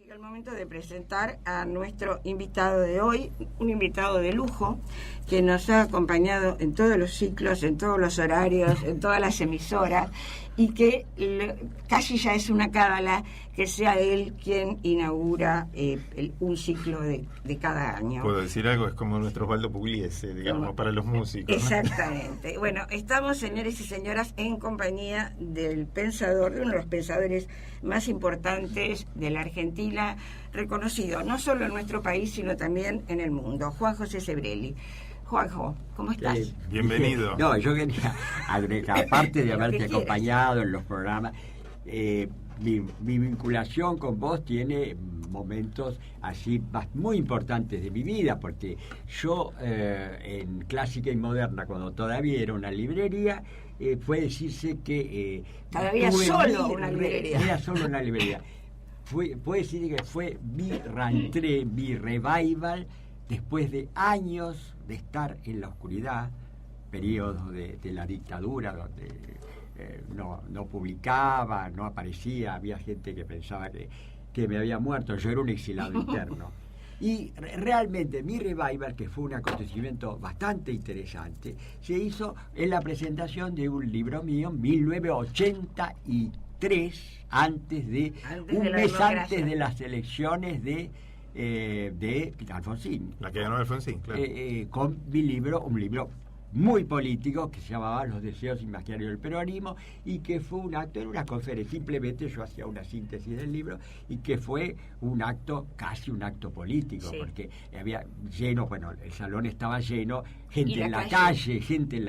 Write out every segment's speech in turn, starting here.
Llega el momento de presentar a nuestro invitado de hoy, un invitado de lujo que nos ha acompañado en todos los ciclos, en todos los horarios, en todas las emisoras, y que casi ya es una cábala que sea él quien inaugura un ciclo de cada año. ¿Puedo decir algo? Es como nuestro Osvaldo Pugliese, digamos, para los músicos. Exactamente. ¿No? Bueno, estamos, señores y señoras, en compañía del pensador, de uno de los pensadores más importantes de la Argentina, reconocido no solo en nuestro país, sino también en el mundo, Juan José Sebrelli. Juanjo, ¿cómo estás? Bienvenido. No, yo quería agregar, aparte de haberte acompañado en los programas, mi vinculación con vos tiene momentos así muy importantes de mi vida, porque yo en Clásica y Moderna, cuando todavía era una librería, puede decirse que... todavía solo una librería. Era solo una librería. Puede decir que fue mi rentrée, mi revival, después de años de estar en la oscuridad, periodos de la dictadura donde no publicaba, no aparecía, había gente que pensaba que me había muerto, yo era un exilado interno. Y realmente mi revival, que fue un acontecimiento bastante interesante, se hizo en la presentación de un libro mío, 1983, un mes antes de las elecciones de Alfonsín. La que ganó Alfonsín, claro. Con mi libro, un libro muy político que se llamaba Los deseos imaginarios del peronismo, y que fue un acto, era una conferencia, simplemente yo hacía una síntesis del libro, y que fue un acto, casi un acto político, sí. Porque había lleno, bueno, el salón estaba lleno, gente en la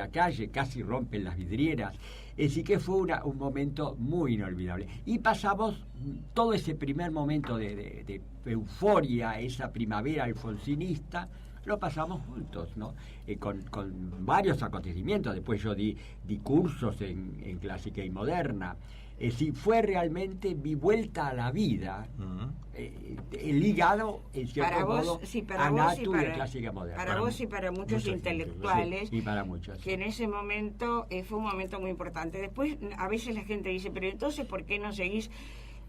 calle, casi rompen las vidrieras. Así que fue un momento muy inolvidable. Y pasamos todo ese primer momento de euforia, esa primavera alfonsinista, lo pasamos juntos, ¿no? Con varios acontecimientos. Después yo di cursos en Clásica y Moderna. Fue realmente mi vuelta a la vida, ligado, en cierto modo, a Natu de Clásica Moderna. Para vos y para muchos intelectuales. Sí, y para muchos. Que en ese momento fue un momento muy importante. Después, a veces la gente dice, pero entonces, ¿por qué no seguís?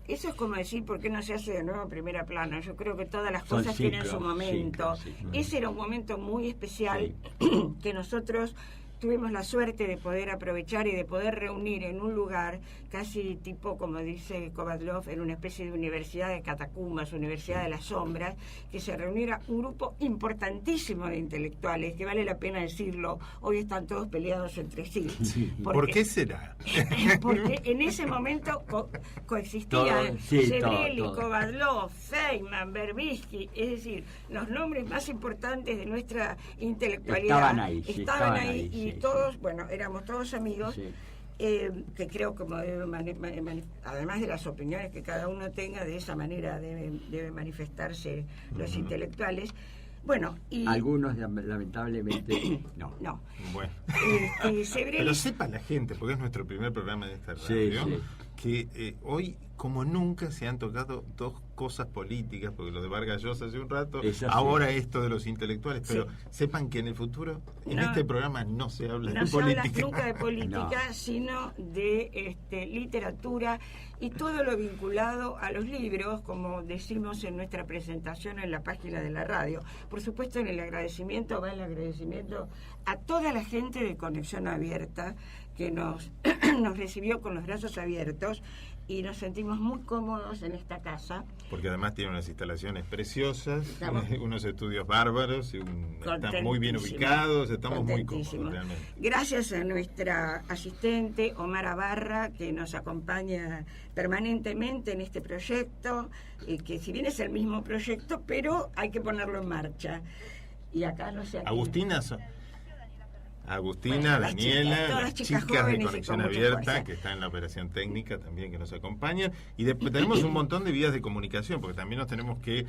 Eso es como decir, ¿por qué no se hace de nuevo primera plana? Yo creo que todas las cosas tienen su momento. Ese era un momento muy especial que nosotros tuvimos la suerte de poder aprovechar y de poder reunir en un lugar casi tipo, como dice Kovadlov, en una especie de universidad de catacumbas, universidad de las sombras, que se reuniera un grupo importantísimo de intelectuales, que vale la pena decirlo, hoy están todos peleados entre sí. ¿Por qué será? Porque en ese momento coexistían Sebrelli, Kovadlov, Feynman, Berbisky, es decir, los nombres más importantes de nuestra intelectualidad estaban ahí y todos, bueno, éramos todos amigos, que creo que además de las opiniones que cada uno tenga, de esa manera deben manifestarse los intelectuales. Bueno, y algunos lamentablemente no. Bueno. Pero sepa la gente, porque es nuestro primer programa de esta radio, que hoy como nunca se han tocado dos cosas políticas, porque lo de Vargas Llosa hace un rato, ahora esto de los intelectuales, pero sepan que en el futuro, en este programa no se habla de política. No se habla nunca de política, sino de literatura y todo lo vinculado a los libros, como decimos en nuestra presentación en la página de la radio. Por supuesto, en el agradecimiento va el agradecimiento a toda la gente de Conexión Abierta que nos recibió con los brazos abiertos, y nos sentimos muy cómodos en esta casa. Porque además tiene unas instalaciones preciosas, unos estudios bárbaros, están muy bien ubicados, estamos muy cómodos realmente. Gracias a nuestra asistente Omar Barra, que nos acompaña permanentemente en este proyecto, que si bien es el mismo proyecto, pero hay que ponerlo en marcha. Y acá no sé... Agustina, Daniela, las chicas de Conexión Abierta, que están en la operación técnica también, que nos acompañan. Y después tenemos un montón de vías de comunicación, porque también nos tenemos que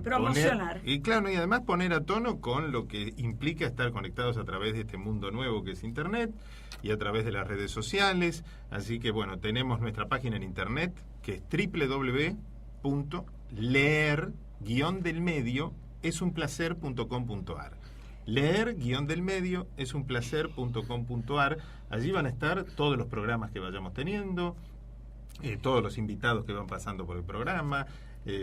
promocionar. Y claro, y además poner a tono con lo que implica estar conectados a través de este mundo nuevo que es Internet y a través de las redes sociales. Así que bueno, tenemos nuestra página en Internet, que es www.leer-delmedio-esunplacer.com.ar. Leer-del-medio-es-un-placer.com.ar. Allí van a estar todos los programas que vayamos teniendo, todos los invitados que van pasando por el programa,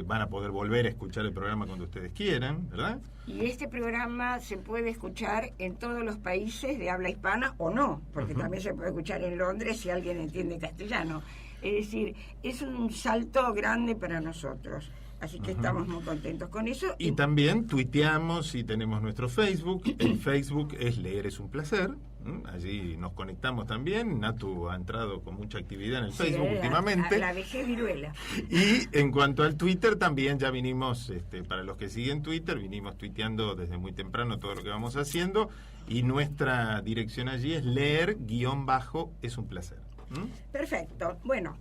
van a poder volver a escuchar el programa cuando ustedes quieran, ¿verdad? Y este programa se puede escuchar en todos los países de habla hispana o no, porque también se puede escuchar en Londres si alguien entiende castellano. Es decir, es un salto grande para nosotros. Así que estamos muy contentos con eso. Y también tuiteamos y tenemos nuestro Facebook. El Facebook es Leer es un placer. Allí nos conectamos también. Natu ha entrado con mucha actividad en el Facebook últimamente. La vejez viruela. Y en cuanto al Twitter también ya vinimos, para los que siguen Twitter, vinimos tuiteando desde muy temprano todo lo que vamos haciendo. Y nuestra dirección allí es leer_es un placer. Perfecto. Bueno,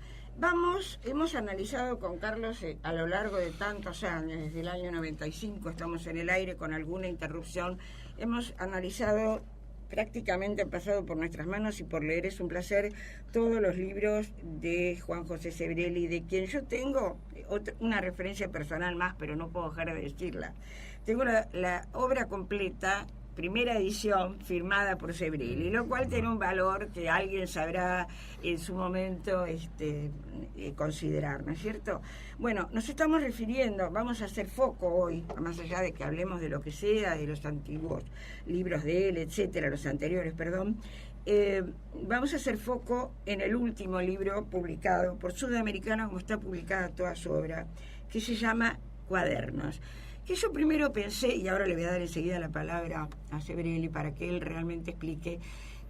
hemos analizado con Carlos a lo largo de tantos años, desde el año 95 estamos en el aire con alguna interrupción, hemos analizado prácticamente, han pasado por nuestras manos y por Leer es un placer, todos los libros de Juan José Sebrelli, de quien yo tengo una referencia personal más, pero no puedo dejar de decirla. Tengo la obra completa, primera edición, firmada por Sebrelli, lo cual tiene un valor que alguien sabrá en su momento considerar, ¿no es cierto? Bueno, nos estamos refiriendo, vamos a hacer foco hoy, más allá de que hablemos de lo que sea, de los antiguos libros de él, etcétera, los anteriores, perdón, vamos a hacer foco en el último libro publicado por Sudamericana, como está publicada toda su obra, que se llama Cuadernos. Que yo primero pensé, y ahora le voy a dar enseguida la palabra a Sebrelli para que él realmente explique,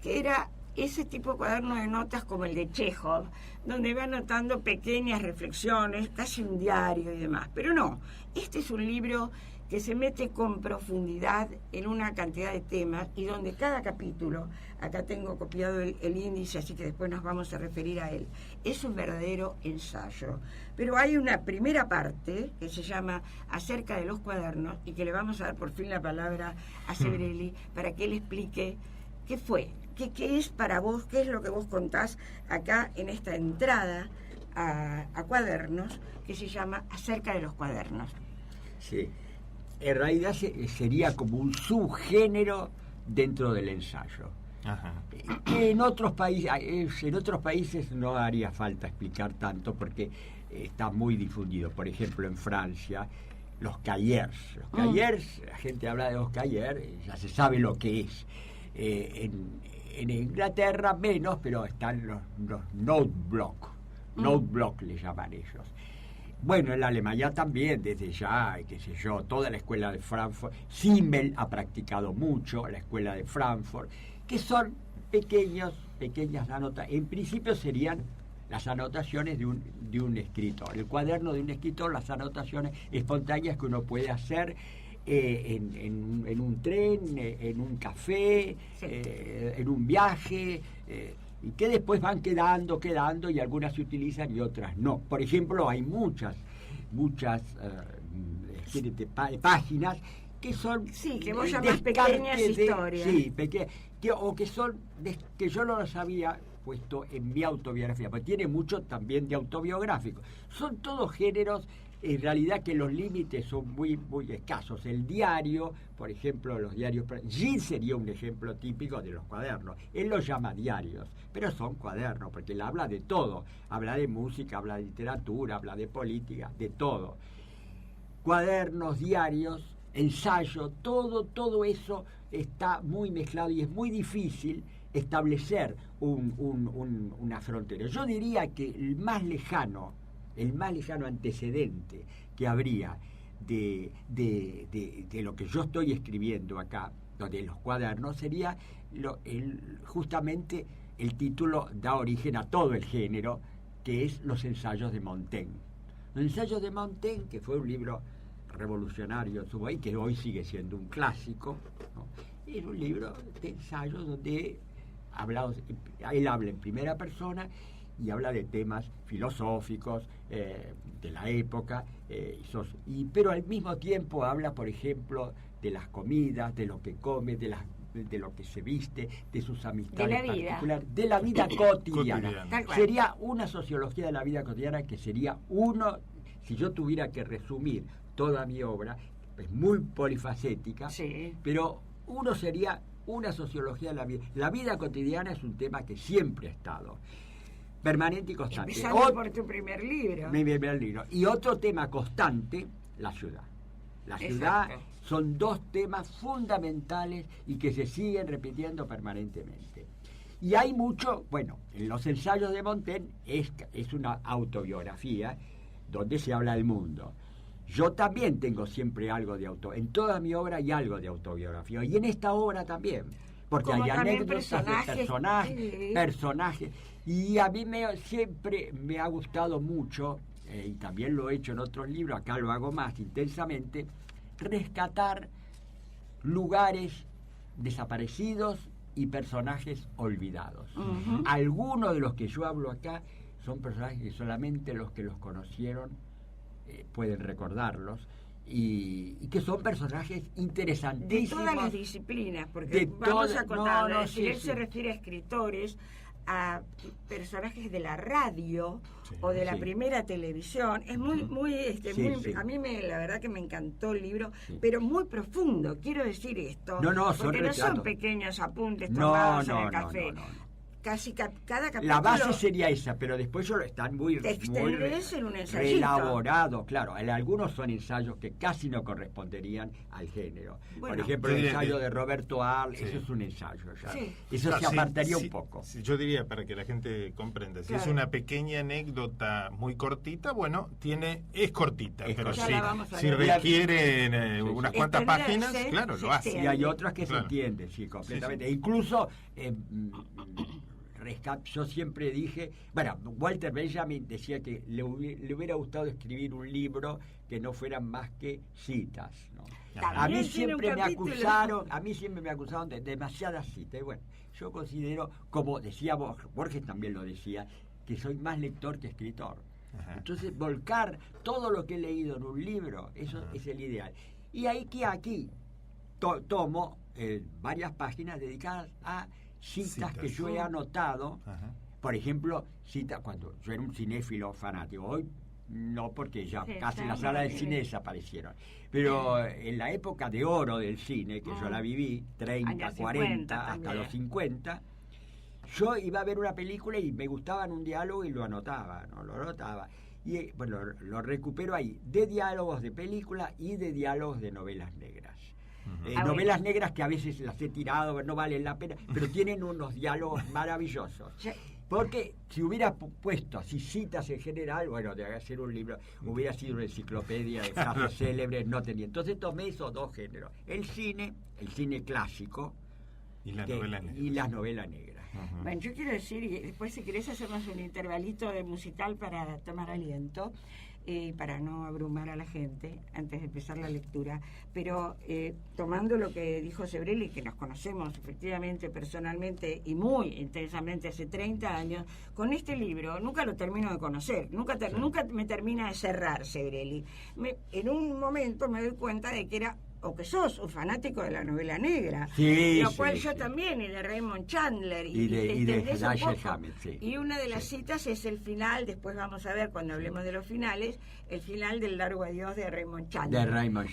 que era ese tipo de cuaderno de notas como el de Chekhov, donde va anotando pequeñas reflexiones, casi un diario y demás. Pero no, este es un libro que se mete con profundidad en una cantidad de temas y donde cada capítulo, acá tengo copiado el índice, así que después nos vamos a referir a él, es un verdadero ensayo. Pero hay una primera parte que se llama Acerca de los cuadernos y que le vamos a dar por fin la palabra a Sebrelli para que él explique qué fue, qué es para vos, qué es lo que vos contás acá en esta entrada a Cuadernos que se llama Acerca de los cuadernos. Sí. En realidad sería como un subgénero dentro del ensayo. Ajá. En otros países no haría falta explicar tanto porque está muy difundido. Por ejemplo, en Francia, los cahiers. Los cahiers, la gente habla de los cahiers, ya se sabe lo que es. En Inglaterra menos, pero están los noteblock. Noteblock le llaman ellos. Bueno, en la Alemania también, desde ya, qué sé yo, toda la escuela de Frankfurt, Simmel ha practicado mucho, la escuela de Frankfurt, que son pequeñas anotaciones. En principio serían las anotaciones de un escritor, el cuaderno de un escritor, las anotaciones espontáneas que uno puede hacer en un tren, en un café, en un viaje, y que después van quedando y algunas se utilizan y otras no. Por ejemplo, hay muchas páginas que son que vos llamás pequeñas historias. Sí, que yo no las había puesto en mi autobiografía, porque tiene mucho también de autobiográfico. Son todos géneros, en realidad, que los límites son muy, muy escasos. El diario, por ejemplo, los diarios... Gil sería un ejemplo típico de los cuadernos. Él los llama diarios, pero son cuadernos, porque él habla de todo. Habla de música, habla de literatura, habla de política, de todo. Cuadernos, diarios, ensayo, todo eso está muy mezclado y es muy difícil establecer una frontera. Yo diría que el más lejano antecedente que habría de lo que yo estoy escribiendo acá, de los cuadernos, sería justamente el título da origen a todo el género, que es Los ensayos de Montaigne. Los ensayos de Montaigne, que fue un libro revolucionario en su país, que hoy sigue siendo un clásico, ¿no? Es un libro de ensayos donde él habla en primera persona y habla de temas filosóficos de la época, pero al mismo tiempo habla, por ejemplo, de las comidas, de lo que come, de lo que se viste, de sus amistades particulares, de la vida cotidiana. Sería una sociología de la vida cotidiana que sería si yo tuviera que resumir toda mi obra, es muy polifacética, sí, pero sería una sociología de la vida. La vida cotidiana es un tema que siempre ha estado. Permanente y constante. Empezando por tu primer libro. Mi primer libro. Y otro tema constante, la ciudad. La ciudad. Exacto. Son dos temas fundamentales y que se siguen repitiendo permanentemente. Y hay mucho, bueno, en los ensayos de Montaigne es una autobiografía donde se habla del mundo. Yo también tengo siempre algo de en toda mi obra hay algo de autobiografía, y en esta obra también, porque hay anécdotas de personajes. Y a mí siempre me ha gustado mucho, y también lo he hecho en otros libros, acá lo hago más intensamente, rescatar lugares desaparecidos y personajes olvidados. Uh-huh. Algunos de los que yo hablo acá son personajes que solamente los que los conocieron pueden recordarlos, y que son personajes interesantísimos. De todas las disciplinas, porque vamos a contar, él se refiere a escritores, a personajes de la radio o de la primera televisión. Es muy a mí la verdad que me encantó el libro, pero muy profundo, quiero decir esto, porque no son pequeños apuntes tomados en el café. Casi cada capítulo. La base sería esa, pero después están muy elaborados, claro. Algunos son ensayos que casi no corresponderían al género. Bueno, por ejemplo, el ensayo de Roberto Arlt, eso es un ensayo ya. Sí. Eso se apartaría un poco. Yo diría, para que la gente comprenda, si es una pequeña anécdota muy cortita, bueno, es cortita, pero si requiere unas cuantas páginas, claro, lo hace. Y hay otras que se entienden, completamente. Sí. Incluso yo siempre dije, Walter Benjamin decía que le hubiera gustado escribir un libro que no fueran más que citas, ¿no? A mí siempre me acusaron de demasiadas citas. Y bueno, yo considero, como decía Borges también lo decía, que soy más lector que escritor. Ajá. Entonces, volcar todo lo que he leído en un libro, eso es el ideal. Y aquí tomo varias páginas dedicadas a citas que yo he anotado. Ajá. Por ejemplo, cuando yo era un cinéfilo fanático. Hoy no, porque ya casi en la sala de cine desaparecieron. Pero en la época de oro del cine, que yo la viví, 30, 40, hasta los 50, yo iba a ver una película y me gustaban un diálogo y lo anotaba. Y bueno, lo recupero ahí, de diálogos de película y de diálogos de novelas negras. Novelas negras que a veces las he tirado, no valen la pena, pero tienen unos diálogos maravillosos. Porque si hubiera puesto así citas en general, bueno, de hacer un libro, hubiera sido una enciclopedia de frases célebres, no tenía. Entonces tomé esos dos géneros, el cine clásico y las novelas negras. Uh-huh. Bueno, yo quiero decir, y después si querés hacemos un intervalito de musical para tomar aliento, para no abrumar a la gente antes de empezar la lectura, pero tomando lo que dijo Sebrelli, que nos conocemos efectivamente personalmente y muy intensamente hace 30 años, con este libro nunca lo termino de conocer, nunca me termina de cerrar Sebrelli. En un momento me doy cuenta de que era, o que sos un fanático de la novela negra, lo cual yo también, y de Raymond Chandler, y de Dashiell Hammett, y una de las citas es el final, después vamos a ver cuando hablemos de los finales, el final del Largo Adiós de Raymond Chandler.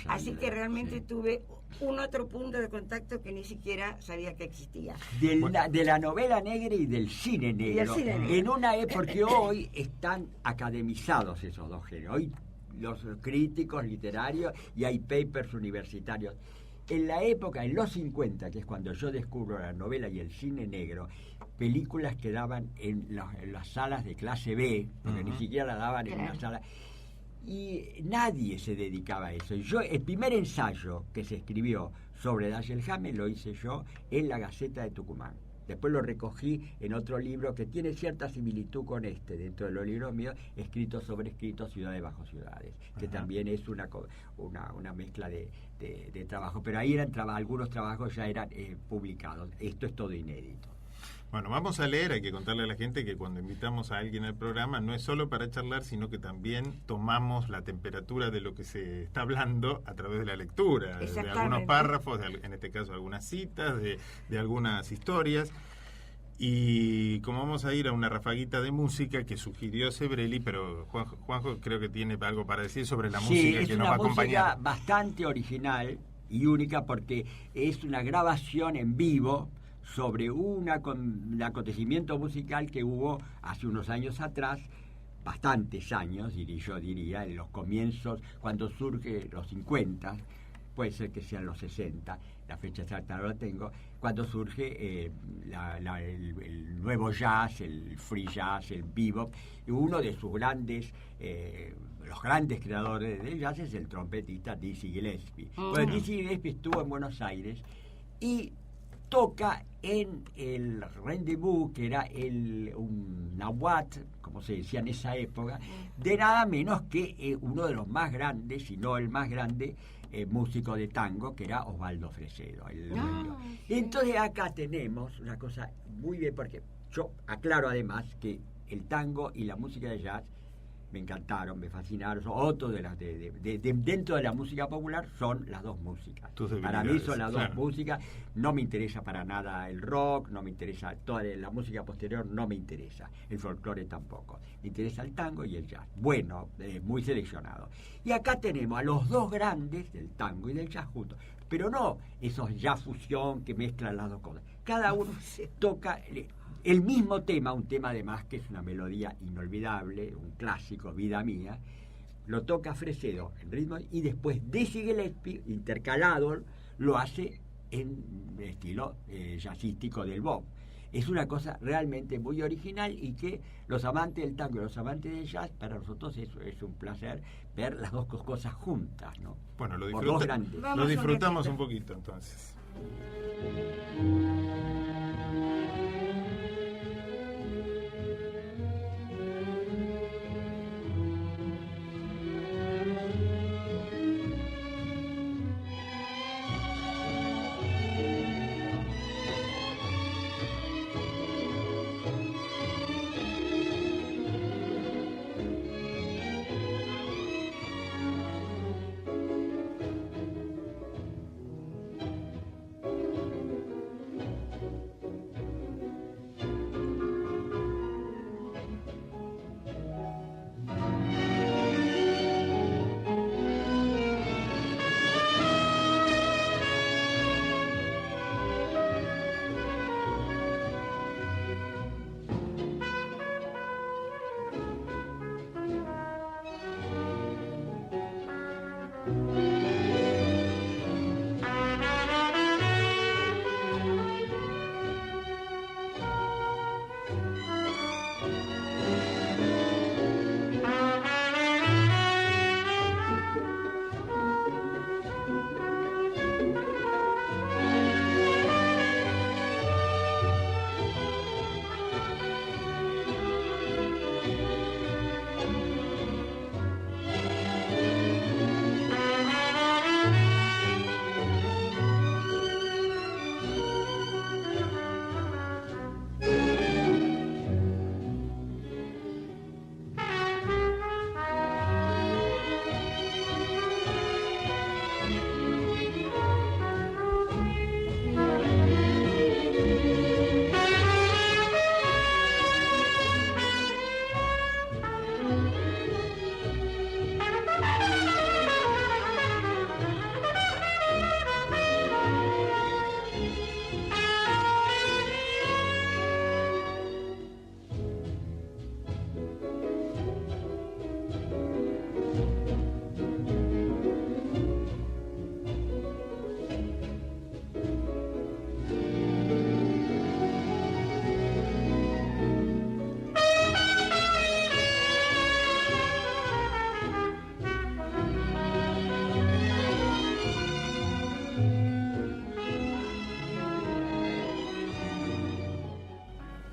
Así que realmente tuve un otro punto de contacto que ni siquiera sabía que existía. De la novela negra y del cine negro. En una época, porque hoy están academizados esos dos géneros. Hoy los críticos literarios y hay papers universitarios. En la época, en los 50, que es cuando yo descubro la novela y el cine negro, películas que daban en las salas de clase B, porque ni siquiera la daban en una sala, y nadie se dedicaba a eso. El primer ensayo que se escribió sobre Dashiell Hammett lo hice yo en la Gaceta de Tucumán. Después lo recogí en otro libro que tiene cierta similitud con dentro de los libros míos, escritos sobre escritos, ciudades bajo ciudades, que también es una mezcla de trabajo. Pero ahí algunos trabajos ya eran publicados. Esto es todo inédito. Bueno, vamos a leer, hay que contarle a la gente que cuando invitamos a alguien al programa no es solo para charlar, sino que también tomamos la temperatura de lo que se está hablando a través de la lectura, de algunos párrafos, en este caso algunas citas, de algunas historias. Y como vamos a ir a una rafaguita de música que sugirió Sebrelli, pero Juanjo creo que tiene algo para decir sobre la música que nos va a acompañar. Sí, es una música bastante original y única porque es una grabación en vivo sobre un acontecimiento musical que hubo hace unos años atrás, bastantes años, yo diría, en los comienzos, cuando surge los 50, puede ser que sean los 60, la fecha exacta no la tengo, cuando surge el nuevo jazz, el free jazz, el bebop, y uno de sus grandes, los grandes creadores del jazz es el trompetista Dizzy Gillespie. Bueno, Dizzy Gillespie estuvo en Buenos Aires y toca en el Rendezvous, que era un nahuatl, como se decía en esa época, de nada menos que uno de los más grandes, si no el más grande, músico de tango, que era Osvaldo Fresedo. Entonces acá tenemos una cosa muy bien, porque yo aclaro además que el tango y la música de jazz me encantaron, me fascinaron, son otros dentro de la música popular son las dos músicas. Para mí son las dos músicas. No me interesa para nada el rock, no me interesa toda la música posterior, no me interesa el folclore tampoco. Me interesa el tango y el jazz. Bueno, muy seleccionado. Y acá tenemos a los dos grandes del tango y del jazz juntos, pero no esos jazz fusión que mezclan las dos cosas. Cada uno toca el mismo tema, un tema además que es una melodía inolvidable, un clásico, Vida Mía, lo toca Fresedo en ritmo, y después Dizzy Gillespie, intercalado, lo hace en estilo jazzístico del bop. Es una cosa realmente muy original, y que los amantes del tango y los amantes del jazz, para nosotros es un placer ver las dos cosas juntas, ¿no? Bueno, lo disfrutamos un poquito entonces.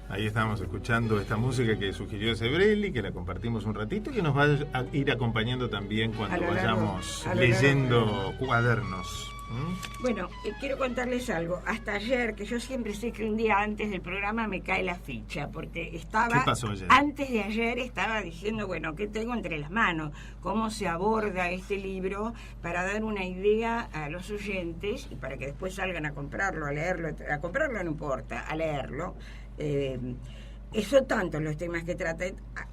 Ahí estamos escuchando esta música que sugirió Sebrelli, que la compartimos un ratito y que nos va a ir acompañando también cuando vayamos leyendo cuadernos. Bueno, quiero contarles algo. Hasta ayer, que yo siempre sé que un día antes del programa me cae la ficha, porque estaba... ¿Qué pasó ayer? Antes de ayer estaba diciendo, bueno, ¿qué tengo entre las manos? ¿Cómo se aborda este libro para dar una idea a los oyentes y para que después salgan a comprarlo, a leerlo? A comprarlo no importa, a leerlo. son tantos los temas que trata,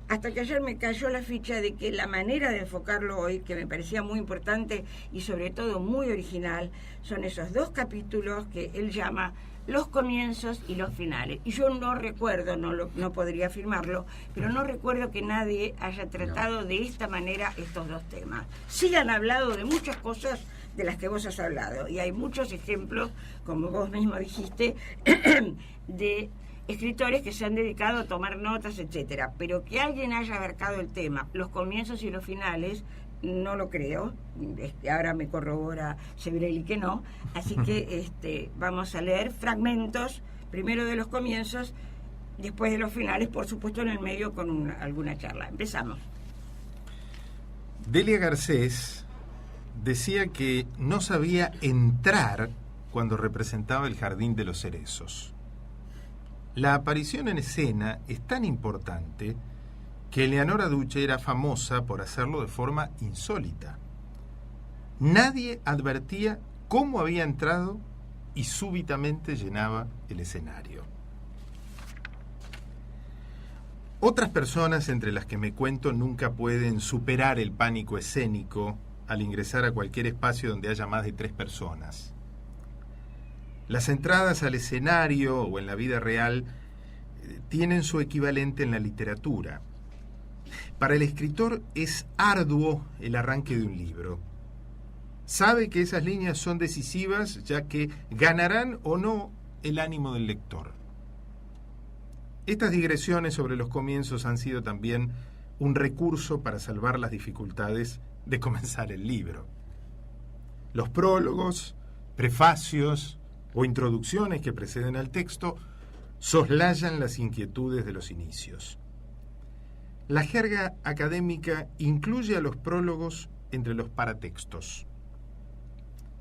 hasta que ayer me cayó la ficha de que la manera de enfocarlo hoy, que me parecía muy importante y sobre todo muy original, son esos 2 capítulos que él llama los comienzos y los finales. Y yo no recuerdo, no podría afirmarlo, pero no recuerdo que nadie haya tratado de esta manera estos 2 temas. Sí han hablado de muchas cosas de las que vos has hablado, y hay muchos ejemplos, como vos mismo dijiste, de escritores que se han dedicado a tomar notas, etcétera, pero que alguien haya abarcado el tema, los comienzos y los finales, no lo creo. Ahora me corrobora Sebrelli que no, así que vamos a leer fragmentos, primero de los comienzos, después de los finales, por supuesto en el medio con alguna charla. Empezamos. Delia Garcés decía que no sabía entrar cuando representaba el Jardín de los Cerezos. La aparición en escena es tan importante que Eleanora Duce era famosa por hacerlo de forma insólita. Nadie advertía cómo había entrado y súbitamente llenaba el escenario. Otras personas entre las que me cuento nunca pueden superar el pánico escénico al ingresar a cualquier espacio donde haya más de 3 personas. Las entradas al escenario o en la vida real tienen su equivalente en la literatura. Para el escritor es arduo el arranque de un libro. Sabe que esas líneas son decisivas, ya que ganarán o no el ánimo del lector. Estas digresiones sobre los comienzos han sido también un recurso para salvar las dificultades de comenzar el libro. Los prólogos, prefacios o introducciones que preceden al texto soslayan las inquietudes de los inicios. La jerga académica incluye a los prólogos entre los paratextos.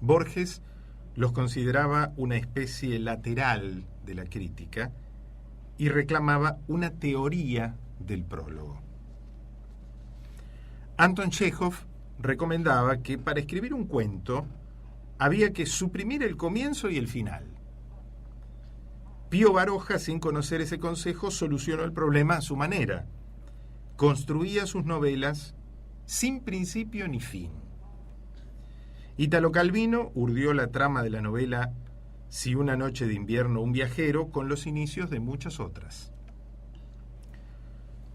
Borges los consideraba una especie lateral de la crítica y reclamaba una teoría del prólogo. Anton Chejov recomendaba que para escribir un cuento había que suprimir el comienzo y el final. Pío Baroja, sin conocer ese consejo, solucionó el problema a su manera. Construía sus novelas sin principio ni fin. Italo Calvino urdió la trama de la novela Si una noche de invierno un viajero con los inicios de muchas otras.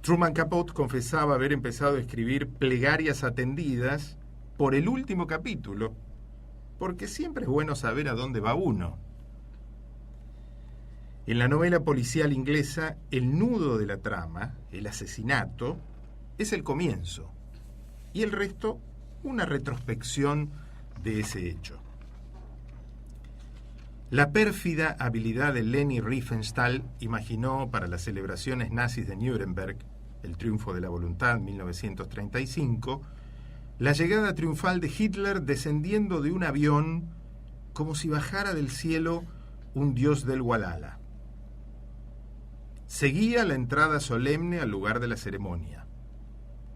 Truman Capote confesaba haber empezado a escribir Plegarias atendidas por el último capítulo, porque siempre es bueno saber a dónde va uno. En la novela policial inglesa, el nudo de la trama, el asesinato, es el comienzo, y el resto, una retrospección de ese hecho. La pérfida habilidad de Leni Riefenstahl imaginó para las celebraciones nazis de Nuremberg, el triunfo de la voluntad, 1935, la llegada triunfal de Hitler descendiendo de un avión como si bajara del cielo un dios del Walhalla. Seguía la entrada solemne al lugar de la ceremonia.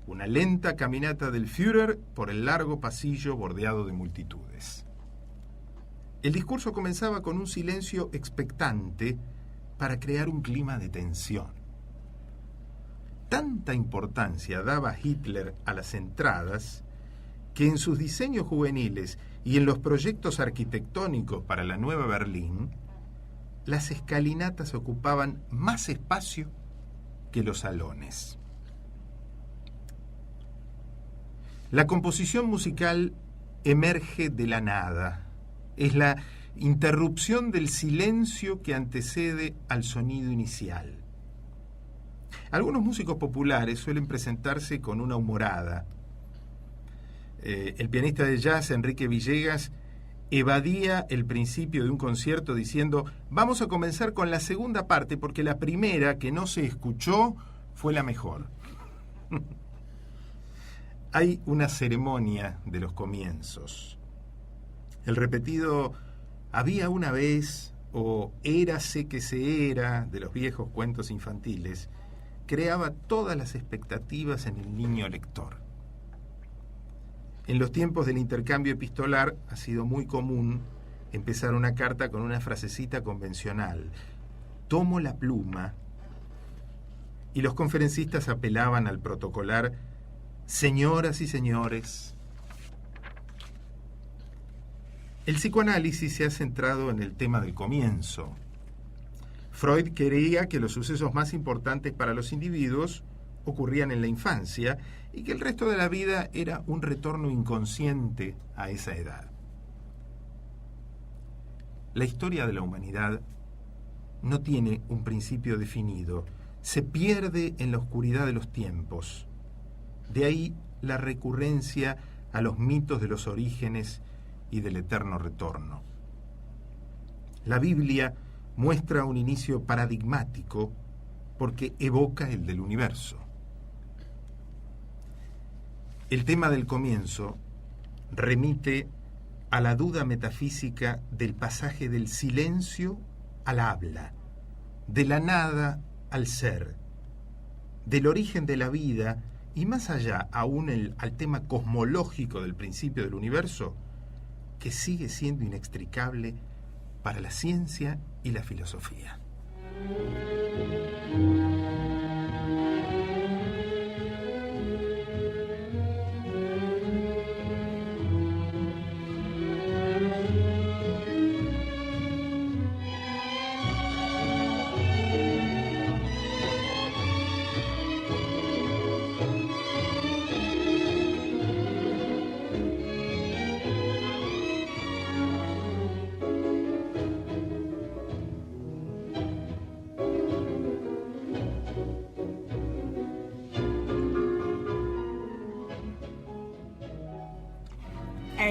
Una lenta caminata del Führer por el largo pasillo bordeado de multitudes. El discurso comenzaba con un silencio expectante para crear un clima de tensión. Tanta importancia daba Hitler a las entradas que en sus diseños juveniles y en los proyectos arquitectónicos para la Nueva Berlín, las escalinatas ocupaban más espacio que los salones. La composición musical emerge de la nada. Es la interrupción del silencio que antecede al sonido inicial. Algunos músicos populares suelen presentarse con una humorada. El pianista de jazz Enrique Villegas evadía el principio de un concierto diciendo: vamos a comenzar con la segunda parte porque la primera, que no se escuchó, fue la mejor. Hay una ceremonia de los comienzos. El repetido "había una vez" o "érase que se era" de los viejos cuentos infantiles creaba todas las expectativas en el niño lector. En los tiempos del intercambio epistolar ha sido muy común empezar una carta con una frasecita convencional: tomo la pluma y los conferencistas apelaban al protocolar «Señoras y señores». El psicoanálisis se ha centrado en el tema del comienzo. Freud creía que los sucesos más importantes para los individuos ocurrían en la infancia y que el resto de la vida era un retorno inconsciente a esa edad. La historia de la humanidad no tiene un principio definido, se pierde en la oscuridad de los tiempos. De ahí la recurrencia a los mitos de los orígenes y del eterno retorno. La Biblia muestra un inicio paradigmático porque evoca el del universo. El tema del comienzo remite a la duda metafísica del pasaje del silencio al habla, de la nada al ser, del origen de la vida y más allá aún al tema cosmológico del principio del universo, que sigue siendo inextricable para la ciencia y la filosofía.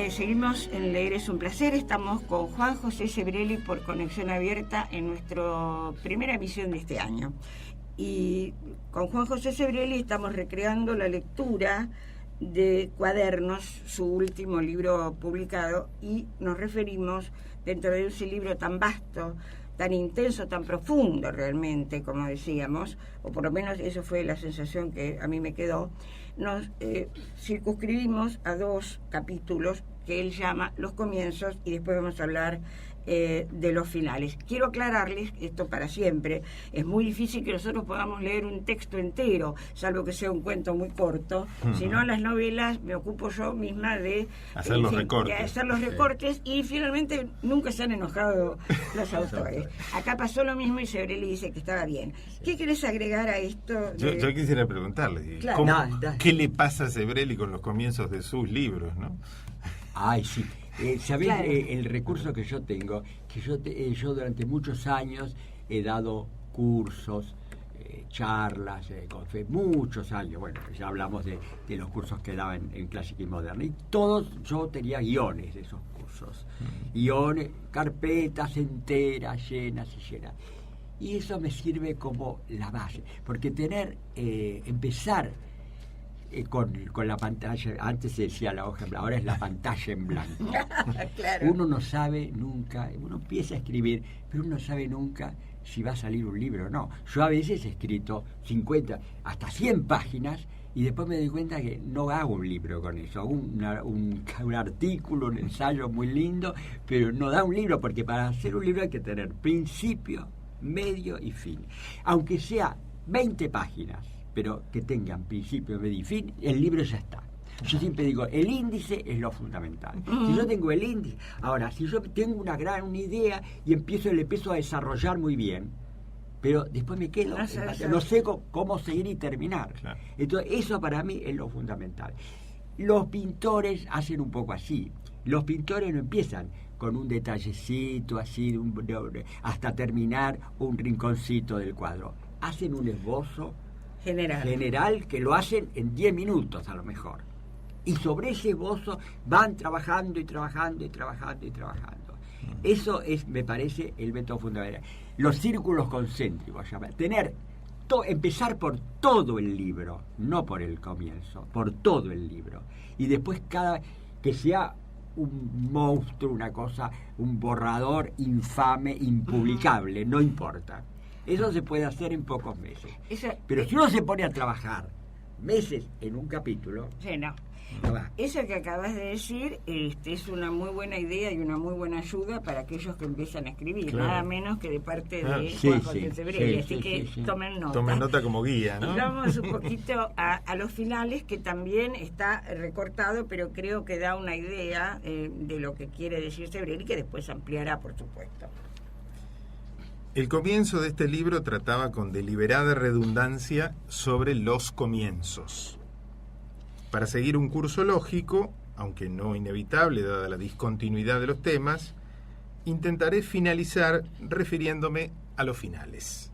Seguimos en Leer es un placer. Estamos con Juan José Sebrelli por Conexión Abierta en nuestra primera emisión de este año. Y con Juan José Sebrelli estamos recreando la lectura de Cuadernos, su último libro publicado, y nos referimos, dentro de ese libro tan vasto, tan intenso, tan profundo realmente, como decíamos, o por lo menos eso fue la sensación que a mí me quedó, nos circunscribimos a 2 capítulos que él llama Los comienzos, y después vamos a hablar de los finales. Quiero aclararles, esto para siempre, es muy difícil que nosotros podamos leer un texto entero, salvo que sea un cuento muy corto. Si no, las novelas me ocupo yo misma de hacer los recortes. Y finalmente nunca se han enojado los autores. Acá pasó lo mismo y Sebrelli dice que estaba bien. ¿Qué querés agregar a esto? Yo quisiera preguntarle, claro. ¿qué le pasa a Sebrelli con los comienzos de sus libros, no? Ay, sí. ¿Sabés el recurso que yo tengo? Que yo durante muchos años he dado cursos, charlas, muchos años. Bueno, ya hablamos de los cursos que daba en Clásica y Moderna. Y todos, yo tenía guiones de esos cursos. Guiones, carpetas enteras, llenas y llenas. Y eso me sirve como la base. Porque empezar con la pantalla, antes se decía la hoja en blanco, ahora es la pantalla en blanco. Claro. Uno no sabe nunca, uno empieza a escribir, pero uno no sabe nunca si va a salir un libro o no. Yo a veces he escrito 50, hasta 100 páginas y después me doy cuenta que no hago un libro con eso, hago un artículo, un ensayo muy lindo, pero no da un libro, porque para hacer un libro hay que tener principio, medio y fin. Aunque sea 20 páginas, pero que tengan principio, medio y fin, el libro ya está. Yo siempre digo, el índice es lo fundamental. Si yo tengo el índice, ahora, si yo tengo una idea y le empiezo a desarrollar muy bien, pero después me quedo, no sé cómo seguir y terminar. Claro. Entonces, eso para mí es lo fundamental. Los pintores hacen un poco así. Los pintores no empiezan con un detallecito así, hasta terminar un rinconcito del cuadro. Hacen un esbozo general que lo hacen en 10 minutos a lo mejor. Y sobre ese esbozo van trabajando y trabajando y trabajando y trabajando. Eso es, me parece, el método fundamental. Los círculos concéntricos, empezar por todo el libro, no por el comienzo, por todo el libro. Y después que sea un monstruo, una cosa, un borrador infame, impublicable, no importa. Eso se puede hacer en pocos meses. Pero si uno se pone a trabajar meses en un capítulo. Sí, no. Eso que acabas de decir es una muy buena idea y una muy buena ayuda para aquellos que empiezan a escribir, nada menos que de parte de Juan José Sebrelli, así que tomen nota. Tomen nota como guía, ¿no? Vamos un poquito a los finales, que también está recortado, pero creo que da una idea de lo que quiere decir Sebrelli, que después ampliará, por supuesto. El comienzo de este libro trataba con deliberada redundancia sobre los comienzos. Para seguir un curso lógico, aunque no inevitable dada la discontinuidad de los temas, intentaré finalizar refiriéndome a los finales.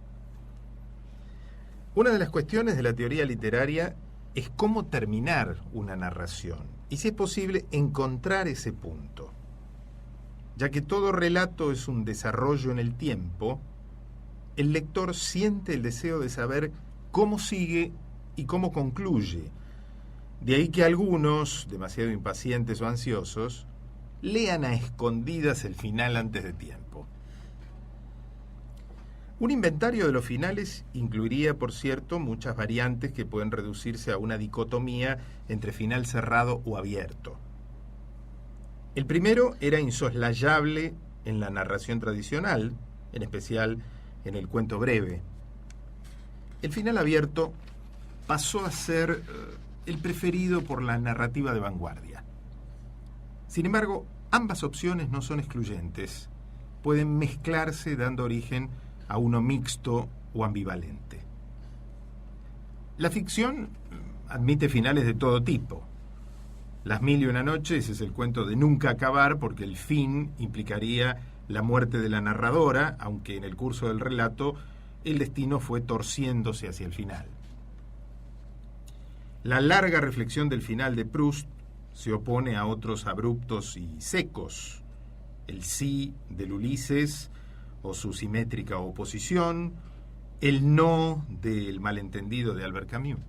Una de las cuestiones de la teoría literaria es cómo terminar una narración y, si es posible, encontrar ese punto. Ya que todo relato es un desarrollo en el tiempo, el lector siente el deseo de saber cómo sigue y cómo concluye. De ahí que algunos, demasiado impacientes o ansiosos, lean a escondidas el final antes de tiempo. Un inventario de los finales incluiría, por cierto, muchas variantes que pueden reducirse a una dicotomía entre final cerrado o abierto. El primero era insoslayable en la narración tradicional, en especial en el cuento breve. El final abierto pasó a ser el preferido por la narrativa de vanguardia. Sin embargo, ambas opciones no son excluyentes. Pueden mezclarse dando origen a uno mixto o ambivalente. La ficción admite finales de todo tipo. Las 1001 noches es el cuento de nunca acabar porque el fin implicaría la muerte de la narradora, aunque en el curso del relato el destino fue torciéndose hacia el final. La larga reflexión del final de Proust se opone a otros abruptos y secos. El sí del Ulises o su simétrica oposición, el no del malentendido de Albert Camus.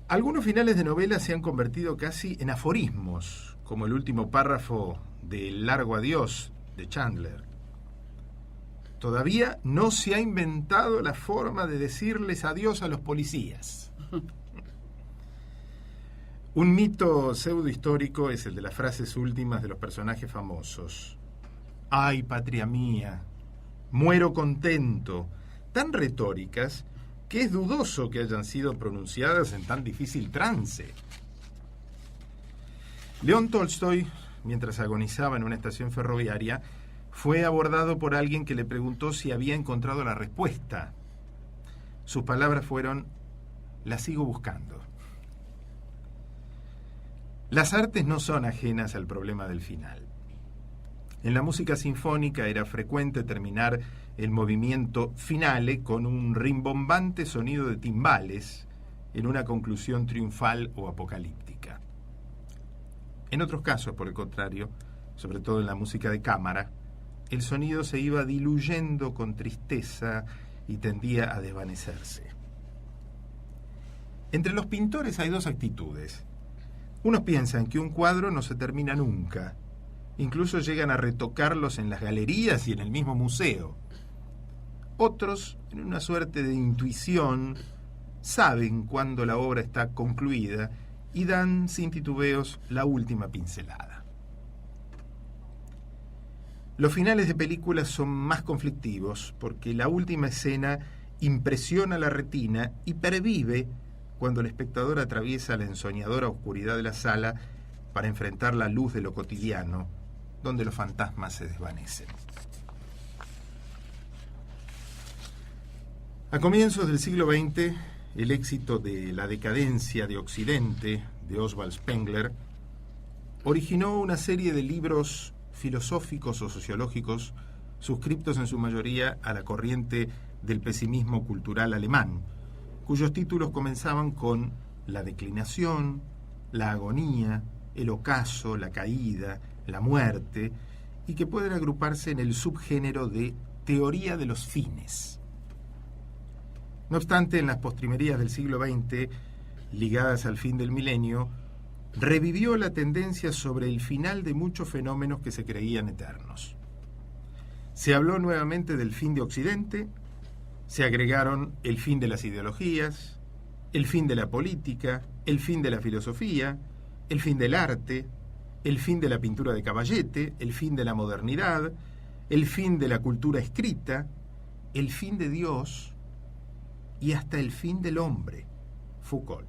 Algunos finales de novelas se han convertido casi en aforismos, como el último párrafo de El largo adiós de Chandler. Todavía no se ha inventado la forma de decirles adiós a los policías. Un mito pseudohistórico es el de las frases últimas de los personajes famosos. ¡Ay, patria mía! ¡Muero contento! Tan retóricas que es dudoso que hayan sido pronunciadas en tan difícil trance. León Tolstoy, mientras agonizaba en una estación ferroviaria, fue abordado por alguien que le preguntó si había encontrado la respuesta. Sus palabras fueron: la sigo buscando. Las artes no son ajenas al problema del final. En la música sinfónica era frecuente terminar el movimiento finale con un rimbombante sonido de timbales en una conclusión triunfal o apocalíptica. En otros casos, por el contrario, sobre todo en la música de cámara, el sonido se iba diluyendo con tristeza y tendía a desvanecerse. Entre los pintores hay dos actitudes. Unos piensan que un cuadro no se termina nunca. Incluso llegan a retocarlos en las galerías y en el mismo museo. Otros, en una suerte de intuición, saben cuándo la obra está concluida y dan sin titubeos la última pincelada. Los finales de películas son más conflictivos porque la última escena impresiona la retina y pervive cuando el espectador atraviesa la ensoñadora oscuridad de la sala para enfrentar la luz de lo cotidiano, donde los fantasmas se desvanecen. A comienzos del siglo XX, el éxito de La decadencia de Occidente, de Oswald Spengler, originó una serie de libros filosóficos o sociológicos suscriptos en su mayoría a la corriente del pesimismo cultural alemán, cuyos títulos comenzaban con la declinación, la agonía, el ocaso, la caída, la muerte, y que pueden agruparse en el subgénero de teoría de los fines. No obstante, en las postrimerías del siglo XX, ligadas al fin del milenio, revivió la tendencia sobre el final de muchos fenómenos que se creían eternos. Se habló nuevamente del fin de Occidente se agregaron el fin de las ideologías, el fin de la política, el fin de la filosofía, el fin del arte, el fin de la pintura de caballete, el fin de la modernidad, el fin de la cultura escrita, el fin de Dios y hasta el fin del hombre, Foucault.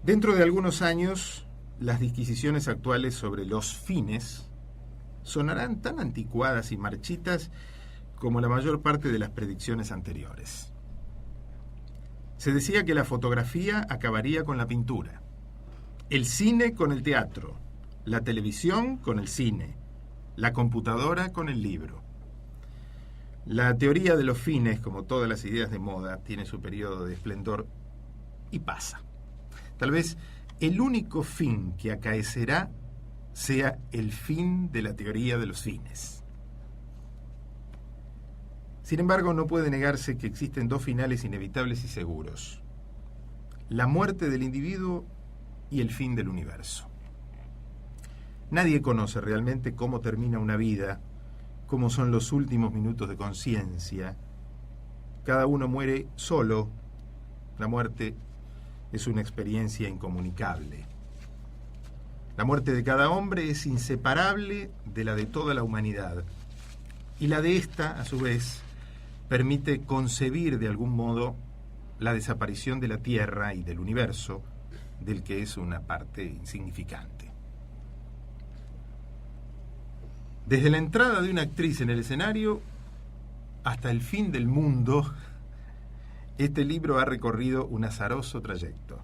Dentro de algunos años, las disquisiciones actuales sobre los fines sonarán tan anticuadas y marchitas como la mayor parte de las predicciones anteriores. Se decía que la fotografía acabaría con la pintura, el cine con el teatro, la televisión con el cine, la computadora con el libro. La teoría de los fines, como todas las ideas de moda, tiene su periodo de esplendor y pasa. Tal vez el único fin que acaecerá sea el fin de la teoría de los fines. Sin embargo, no puede negarse que existen dos finales inevitables y seguros: la muerte del individuo y el fin del universo. Nadie conoce realmente cómo termina una vida, cómo son los últimos minutos de conciencia. Cada uno muere solo. La muerte es una experiencia incomunicable. La muerte de cada hombre es inseparable de la de toda la humanidad, y la de esta, a su vez, permite concebir de algún modo la desaparición de la Tierra y del universo, del que es una parte insignificante. Desde la entrada de una actriz en el escenario hasta el fin del mundo, este libro ha recorrido un azaroso trayecto.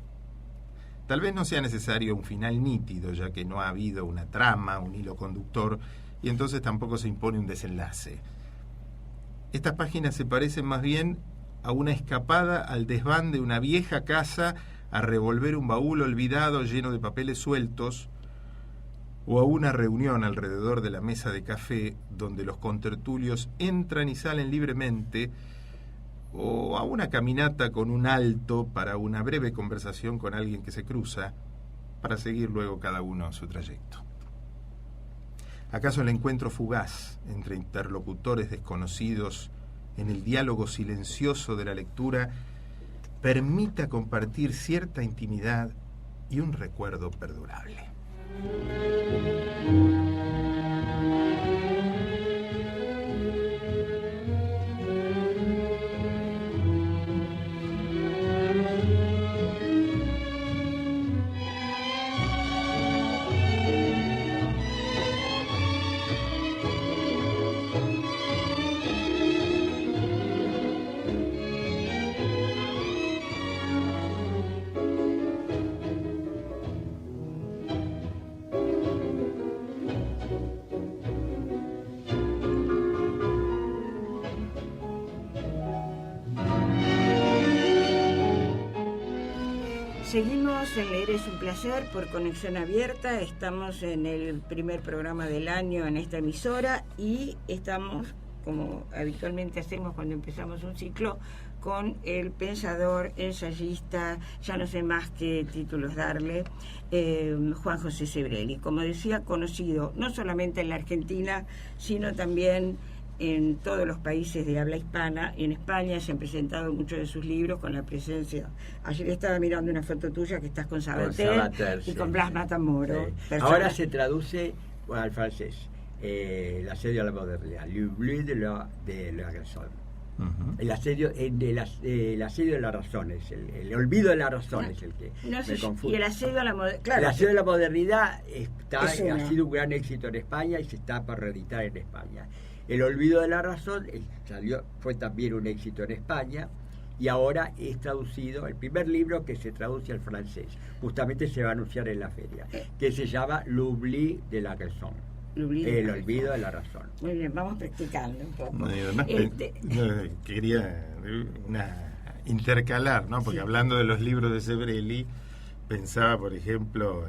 Tal vez no sea necesario un final nítido, ya que no ha habido una trama, un hilo conductor, y entonces tampoco se impone un desenlace. Estas páginas se parecen más bien a una escapada al desván de una vieja casa, a revolver un baúl olvidado lleno de papeles sueltos, o a una reunión alrededor de la mesa de café donde los contertulios entran y salen libremente, o a una caminata con un alto para una breve conversación con alguien que se cruza, para seguir luego cada uno su trayecto. ¿Acaso el encuentro fugaz entre interlocutores desconocidos en el diálogo silencioso de la lectura permita compartir cierta intimidad y un recuerdo perdurable? Seguimos en Leer es un placer por Conexión Abierta. Estamos en el primer programa del año en esta emisora y estamos, como habitualmente hacemos cuando empezamos un ciclo, con el pensador, ensayista, ya no sé más qué títulos darle, Juan José Sebrelli. Como decía, conocido no solamente en la Argentina, sino también en todos los países de habla hispana. En España se han presentado muchos de sus libros con la presencia. Ayer estaba mirando una foto tuya que estás con Sabater y con Blas Matamoros. Sí. Ahora se traduce al francés, el asedio a la modernidad, Le Bleu de la razón. El asedio el asedio de la razón es el olvido de la razón es el que me confunde. Y el asedio a la modernidad, claro, el asedio a la modernidad ha sido un gran éxito en España y se está por reeditar en España. El olvido de la razón fue también un éxito en España y ahora es traducido, el primer libro que se traduce al francés, justamente se va a anunciar en la feria, que se llama L'oubli de la raison. El olvido de la razón. Muy bien, vamos practicando un poco. Además, quería intercalar, ¿no? Porque hablando de los libros de Sebrelli, pensaba, por ejemplo,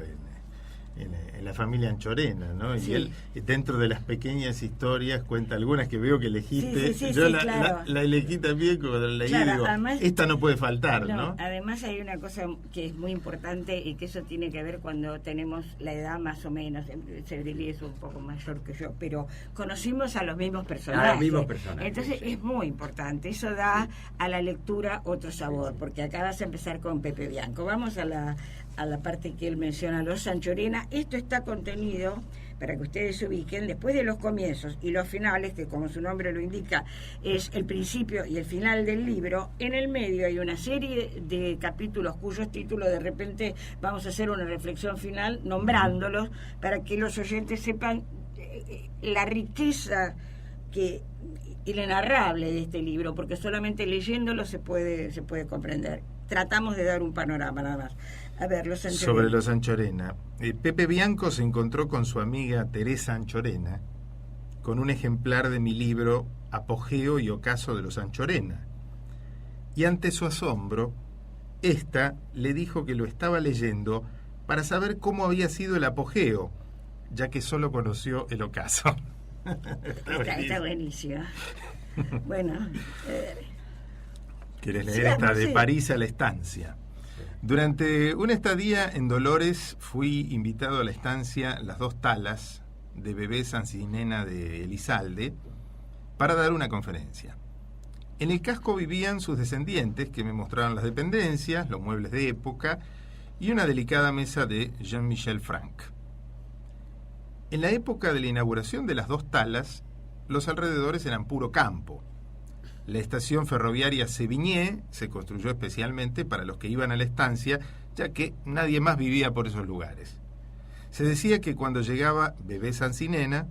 en la familia Anchorena, ¿no? Sí. Y él, dentro de las pequeñas historias, cuenta algunas que veo que elegiste. Yo claro. la elegí también, cuando la leí, claro, digo, además, esta no puede faltar, ¿no? Además hay una cosa que es muy importante y que eso tiene que ver cuando tenemos la edad más o menos. Sebrelli es un poco mayor que yo, pero conocimos a los mismos personajes. Entonces sí, es muy importante. Eso da a la lectura otro sabor, porque acá vas a empezar con Pepe Bianco. Vamos a la parte que él menciona, los Anchorena. Esto está contenido, para que ustedes se ubiquen, después de los comienzos y los finales, que como su nombre lo indica, es el principio y el final del libro. En el medio hay una serie de capítulos cuyos títulos de repente vamos a hacer una reflexión final nombrándolos para que los oyentes sepan la riqueza inenarrable de este libro, porque solamente leyéndolo se puede comprender. Tratamos de dar un panorama nada más. A ver, los Anchorena. Sobre los Anchorena. Pepe Bianco se encontró con su amiga Teresa Anchorena con un ejemplar de mi libro Apogeo y Ocaso de los Anchorena. Y ante su asombro, ésta le dijo que lo estaba leyendo para saber cómo había sido el apogeo, ya que solo conoció el ocaso. Está buenísimo. Bueno, ¿quieres leer esta? De París a la estancia. Durante una estadía en Dolores fui invitado a la estancia Las Dos Talas de Bebé Sancinena de Elizalde para dar una conferencia. En el casco vivían sus descendientes, que me mostraron las dependencias, los muebles de época y una delicada mesa de Jean-Michel Franck. En la época de la inauguración de Las Dos Talas, los alrededores eran puro campo. La estación ferroviaria Sévigné se construyó especialmente para los que iban a la estancia, ya que nadie más vivía por esos lugares. Se decía que cuando llegaba Bebé Sancinena,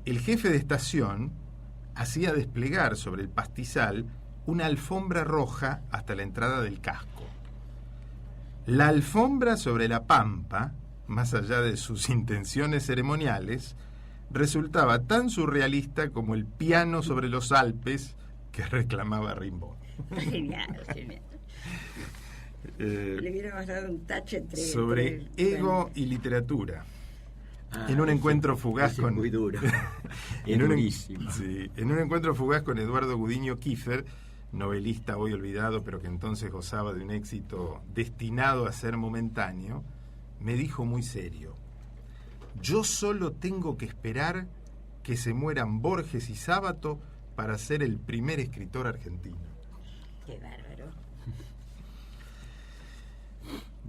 el jefe de estación hacía desplegar sobre el pastizal una alfombra roja hasta la entrada del casco. La alfombra sobre la pampa, más allá de sus intenciones ceremoniales, resultaba tan surrealista como el piano sobre los Alpes que reclamaba Rimbaud. Genial. Le hubiéramos dado un tache sobre ego y literatura. En un encuentro fugaz con... muy duro. en un encuentro fugaz con Eduardo Gudiño Kiefer, novelista hoy olvidado, pero que entonces gozaba de un éxito destinado a ser momentáneo, me dijo muy serio: yo solo tengo que esperar que se mueran Borges y Sábato para ser el primer escritor argentino. Qué bárbaro.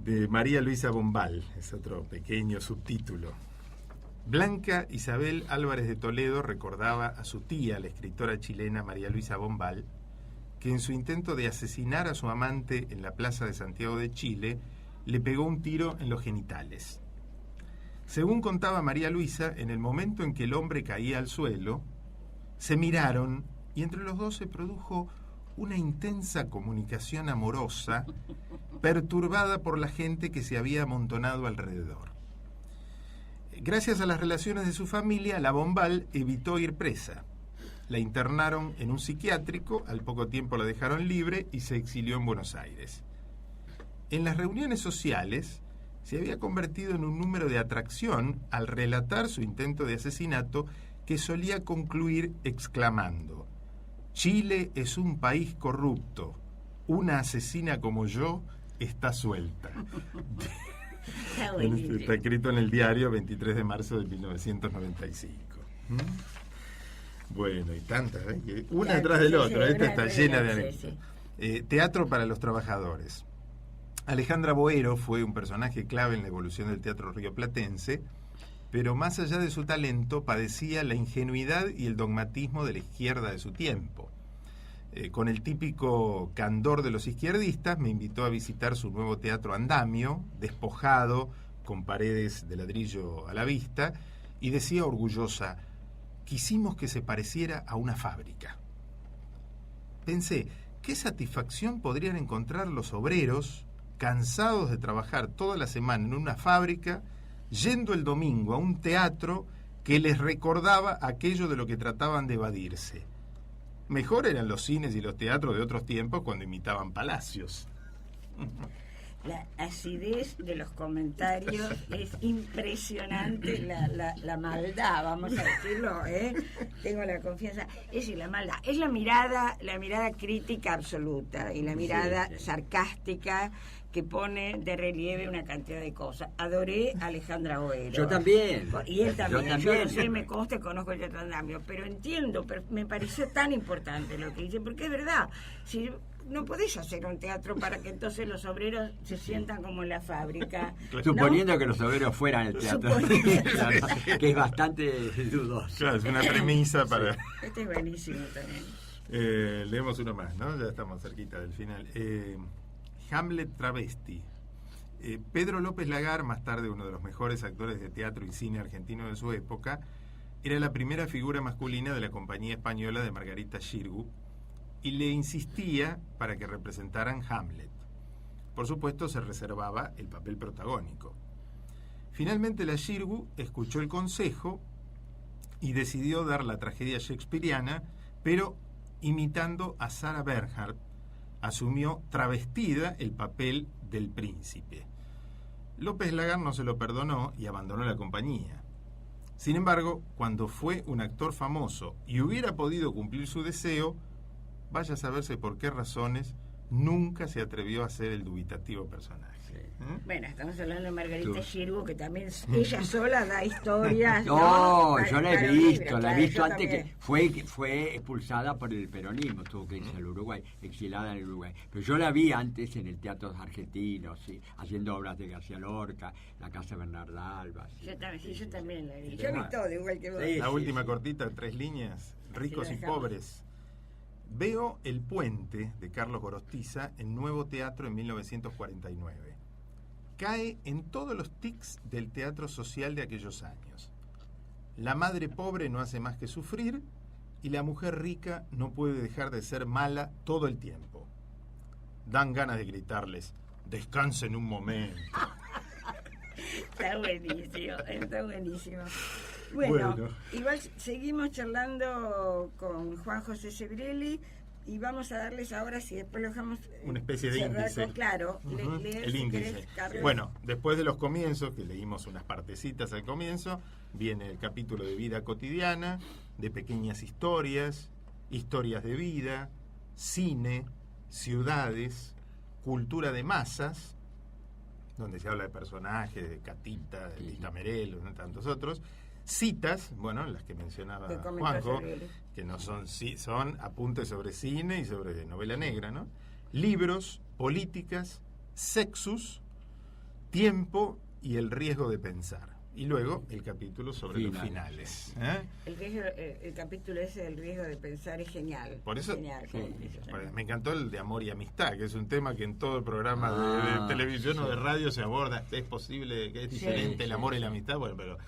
De María Luisa Bombal, es otro pequeño subtítulo. Blanca Isabel Álvarez de Toledo recordaba a su tía, la escritora chilena María Luisa Bombal, que en su intento de asesinar a su amante en la plaza de Santiago de Chile, le pegó un tiro en los genitales. Según contaba María Luisa, en el momento en que el hombre caía al suelo, se miraron y entre los dos se produjo una intensa comunicación amorosa, perturbada por la gente que se había amontonado alrededor. Gracias a las relaciones de su familia, la Bombal evitó ir presa. La internaron en un psiquiátrico, al poco tiempo la dejaron libre y se exilió en Buenos Aires. En las reuniones sociales se había convertido en un número de atracción al relatar su intento de asesinato, que solía concluir exclamando: Chile es un país corrupto, una asesina como yo está suelta. Está escrito en el diario 23 de marzo de 1995. Bueno, y tantas, ¿eh? Una detrás del otro. Esta está llena de anécdotas. Teatro para los trabajadores. Alejandra Boero fue un personaje clave en la evolución del teatro rioplatense, pero más allá de su talento padecía la ingenuidad y el dogmatismo de la izquierda de su tiempo. Con el típico candor de los izquierdistas, me invitó a visitar su nuevo teatro Andamio, despojado, con paredes de ladrillo a la vista, y decía orgullosa: quisimos que se pareciera a una fábrica. Pensé, ¿qué satisfacción podrían encontrar los obreros, cansados de trabajar toda la semana en una fábrica, yendo el domingo a un teatro que les recordaba aquello de lo que trataban de evadirse? Mejor eran los cines y los teatros de otros tiempos, cuando imitaban palacios. la acidez de los comentarios es impresionante, la maldad, vamos a decirlo, tengo la confianza, es la maldad, es la mirada crítica absoluta y la mirada sarcástica que pone de relieve una cantidad de cosas. Adoré a Alejandra Boero. Yo también. Y él también. Yo no sé, me consta, conozco el Teatro Andamio, pero entiendo, me pareció tan importante lo que dice, porque es verdad, si no podés hacer un teatro para que entonces los obreros se sientan como en la fábrica. Suponiendo ¿no? que los obreros fueran el teatro. Que es bastante dudoso. Claro, es una premisa para... Este es buenísimo también. Leemos uno más, ¿no? Ya estamos cerquita del final. Hamlet travesti. Pedro López Lagar, más tarde uno de los mejores actores de teatro y cine argentino de su época, era la primera figura masculina de la compañía española de Margarita Xirgu y le insistía para que representaran Hamlet. Por supuesto, se reservaba el papel protagónico. Finalmente la Xirgu escuchó el consejo y decidió dar la tragedia shakespeariana, pero imitando a Sarah Bernhardt, asumió travestida el papel del príncipe. López Lagar no se lo perdonó y abandonó la compañía. Sin embargo, cuando fue un actor famoso y hubiera podido cumplir su deseo, vaya a saberse por qué razones, nunca se atrevió a ser el dubitativo personaje. Bueno, estamos hablando de Margarita Xirgu, que también ella sola da historias. No, yo la he visto, antes también. que fue expulsada por el peronismo, tuvo que irse al Uruguay, exilada en el Uruguay. Pero yo la vi antes en el teatro argentino, sí, haciendo obras de García Lorca, la Casa Bernarda Alba. Sí. Yo también la vi. Yo vi todo, igual que vos. La última cortita, 3 líneas, Ricos y pobres. Veo El puente, de Carlos Gorostiza, en Nuevo Teatro en 1949. Cae en todos los tics del teatro social de aquellos años. La madre pobre no hace más que sufrir y la mujer rica no puede dejar de ser mala todo el tiempo. Dan ganas de gritarles, descansen un momento. Está buenísimo. Bueno, igual seguimos charlando con Juan José Sebrelli y vamos a darles ahora, si después lo dejamos una especie de índice. Claro, el índice. Bueno, después de los comienzos, que leímos unas partecitas al comienzo, viene el capítulo de vida cotidiana, de pequeñas historias, historias de vida, cine, ciudades, cultura de masas, donde se habla de personajes, de Catita, de Tita Merelo, de tantos otros. Citas, bueno, las que mencionaba Juanjo, que no son apuntes sobre cine y sobre novela negra, ¿no? Libros, políticas, sexus, tiempo y el riesgo de pensar. Y luego el capítulo sobre los finales. El capítulo ese del riesgo de pensar es genial. Por eso me encantó el de amor y amistad, que es un tema que en todo el programa de televisión o de radio se aborda. Es posible que es diferente el amor y la amistad, bueno, pero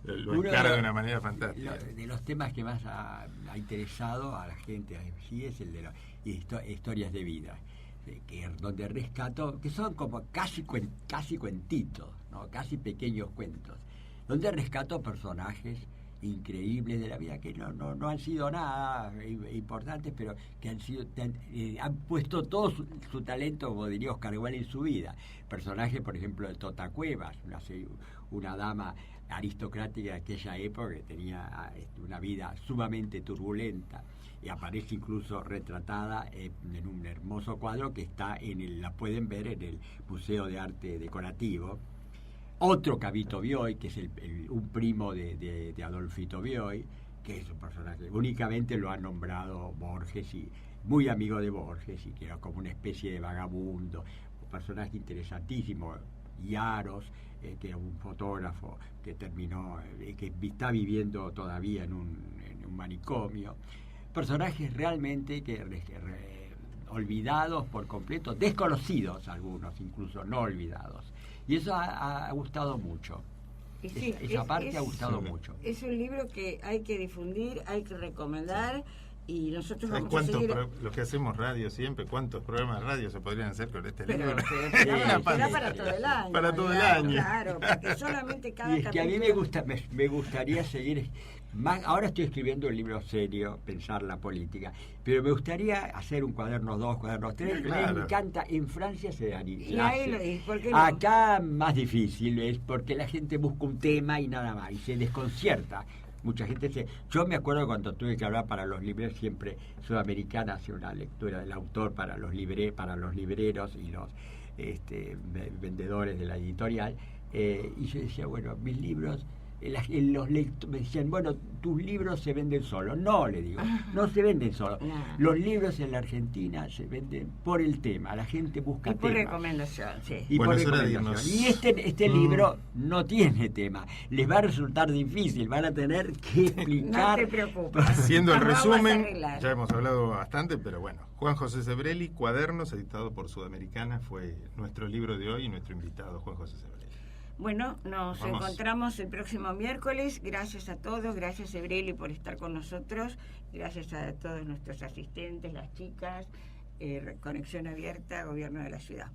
lo encara de una manera fantástica. De los temas que más ha interesado a la gente sí es el de las historias de vida, donde rescato, que son como casi cuentitos, ¿no? Casi pequeños cuentos, donde rescato personajes increíbles de la vida que no han sido nada importantes, pero que han puesto todo su talento, como diría Oscar Wilde, en su vida. Personaje, por ejemplo, de Tota Cuevas, una dama aristocrática de aquella época que tenía una vida sumamente turbulenta y aparece incluso retratada en un hermoso cuadro que está la pueden ver en el Museo de Arte Decorativo. Otro Cabito Bioy, que es un primo de Adolfito Bioy, que es un personaje, únicamente lo ha nombrado Borges, y muy amigo de Borges, y que era como una especie de vagabundo, un personaje interesantísimo. Yaros, que era un fotógrafo que terminó, que está viviendo todavía en un manicomio. Personajes realmente olvidados por completo, desconocidos algunos, incluso no olvidados. Y eso ha gustado mucho. Esa parte ha gustado mucho. Es un libro que hay que difundir, hay que recomendar. Y nosotros vamos a seguir... Los que hacemos radio siempre, ¿cuántos programas de radio se podrían hacer con este libro? Será para todo el año. Para todo el año. Claro, porque solamente cada y es que a mí me gustaría seguir Ahora estoy escribiendo un libro serio, Pensar la política, pero me gustaría hacer un cuaderno 2, cuaderno 3. Claro. Me encanta, en Francia se hace. Y ahí lo dices, ¿por qué no? Acá más difícil es porque la gente busca un tema y nada más, y se desconcierta. Mucha gente Yo me acuerdo cuando tuve que hablar para los libreros, siempre Sudamericana hace una lectura del autor para los libreros y los vendedores de la editorial, y yo decía, bueno, mis libros, los me decían, bueno, tus libros se venden solos. No, le digo, no se venden solos. No. Los libros en la Argentina se venden por el tema, la gente busca y por temas. Recomendación, sí. Y bueno, por recomendación. Y este libro no tiene tema. Les va a resultar difícil, van a tener que explicar. No te preocupes. Haciendo el resumen, ya hemos hablado bastante, pero bueno, Juan José Sebrelli, Cuadernos, editado por Sudamericana, fue nuestro libro de hoy y nuestro invitado, Juan José Sebrelli. Bueno, nos encontramos el próximo miércoles. Gracias a todos, gracias Sebrelli por estar con nosotros, gracias a todos nuestros asistentes, las chicas, Conexión Abierta, Gobierno de la Ciudad.